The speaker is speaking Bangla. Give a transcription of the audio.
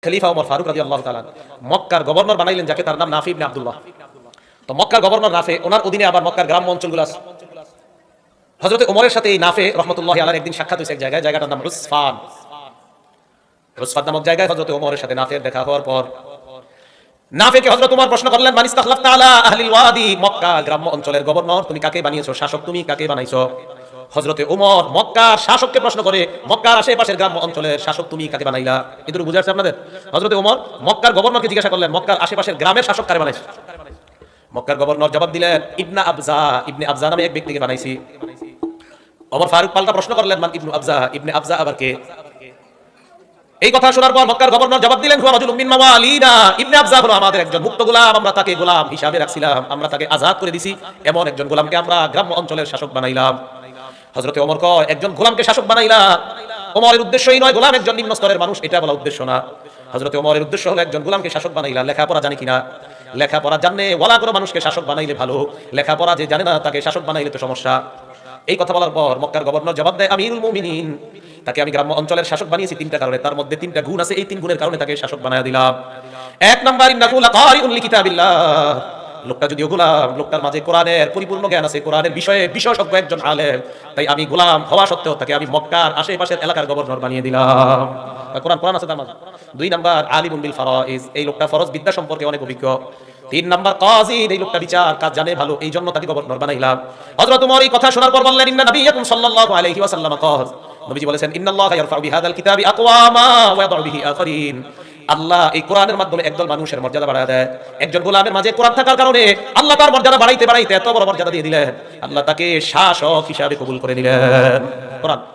খলিফা ওমর ফারুক রাদিয়াল্লাহু তাআলা মক্কার গভর্নর বানাইলেন যাকে, তার নাম নাফি ইবনে আব্দুল্লাহ। তো মক্কার গভর্নর নাফে, ওনার অধীনে আবার মক্কার গ্রাম্য অঞ্চলগুলো আছে। হযরত ওমরের সাথে এই নাফে রহমাতুল্লাহি আলাইহি একদিন সাক্ষাৎ হয়েছে এক জায়গায়, জায়গাটার নাম উসফান। উসফান নামক জায়গায় হযরত ওমরের সাথে নাফের দেখা হওয়ার পর নাফেকে হযরত ওমর প্রশ্ন করলেন, মান ইস্তাখলাফতা আলা আহলিল ওয়াদি, মক্কা গ্রাম্য অঞ্চলের গভর্নর তুমি কাকে বানিয়েছো, শাসক তুমি কাকে বানাইছো? হযরতে ওমর মক্কার শাসককে প্রশ্ন করে, মক্কার আশেপাশের গ্রাম্য অঞ্চলের শাসক তুমি কাকে বানাইলা? এটুকু বুঝা আসছে আপনাদের? হযরতে ওমর মক্কার গভর্নরকে জিজ্ঞাসা করলেন, মক্কার আশেপাশের গ্রামের শাসক কারে বানাইছো? মক্কার গভর্নর জবাব দিলেন, ইবনে আবজা নামে এক ব্যক্তিকে বানাইছি। ওমর ফারুক পাল্টা প্রশ্ন করলেন, মান ইবনে আবজা আবার কে? এই কথা শোনার পর মক্কার গভর্নর জবাব দিলেন, হুয়া রাজুলুম মিন মাওয়ালিনা, ইবনে আবজা হলো আমাদের একজন মুক্ত গোলাম, আমরা তাকে গোলাম হিসাবে রাখছিলাম, আমরা তাকে আজাদ করে দিছি, এমন একজন গোলামকে আমরা গ্রাম্য অঞ্চলের শাসক বানাইলাম। হযরতে ওমর কয়, একজন গোলামকে শাসক বানাইলা? ওমরের উদ্দেশ্যই নয় গোলাম একজন নিম্ন স্তরের মানুষ, এটা বলা উদ্দেশ্য না। হযরতে ওমরের উদ্দেশ্য হলো একজন গোলামকে শাসক বানাইলা, লেখাপড়া জানে কিনা? লেখাপড়া জানে ওয়ালা কোনো মানুষকে শাসক বানাইলে ভালো, লেখাপড়া যে জানে না তাকে শাসক বানাইলে তো সমস্যা। এই কথা বলার পর মক্কার গভর্নর জবাব দেয়, আমিরুল মুমিনিন, তাকে আমি গ্রাম্য অঞ্চলের শাসক বানিয়েছি তিনটা কারণে, তার মধ্যে তিনটা গুণ আছে, এই তিন গুণের কারণে তাকে শাসক বানায়া দিলাম। এক নাম্বার, ইন্নাহু লাকারিউন লিকিতাবিল্লাহ, লোকটা যদিও গোলাম, লোকটার মাঝে কোরআনের পরিপূর্ণ জ্ঞান আছে, কোরআনের বিষয়ে বিশেষজ্ঞ একজন আলেম, তাই আমি গোলাম হওয়া সত্ত্বেও তাকে আমি মক্কার আশেপাশের এলাকার গভর্নর বানিয়ে দিলাম। কোরআন আছে তার মাঝে। দুই নাম্বার, আলিমুন বিল ফারাইজ, এই লোকটা ফরজ বিদ্যা সম্পর্কে অনেক অভিজ্ঞ। তিন নাম্বার, কাজী, এই লোকটা বিচার কাজ জানে ভালো, এই জন্য তাকে গভর্নর বানাইলাম। হযরত ওমর এই কথা শোনার পর বললেন, ইন্না নবিয়্যাকুম সাল্লাল্লাহু আলাইহি ওয়াসাল্লাম ক্বাল, নবীজি বলেছেন, ইন্নাল্লাহা ইয়ারফাউ বিহাযাল কিতাবি আকওয়ামা ওয়া ইয়াদউ বিহি আখারিন, আল্লাহ এই কোরআনের মাধ্যমে একদল মানুষের মর্যাদা বাড়ায় দেয়। একজন গোলামের মাঝে কোরআন থাকার কারণে আল্লাহ তার মর্যাদা বাড়াইতে বাড়াইতে এত বড় মর্যাদা দিয়ে দিলেন, আল্লাহ তাকে শাসক হিসাবে কবুল করে নিলেন। কোরআন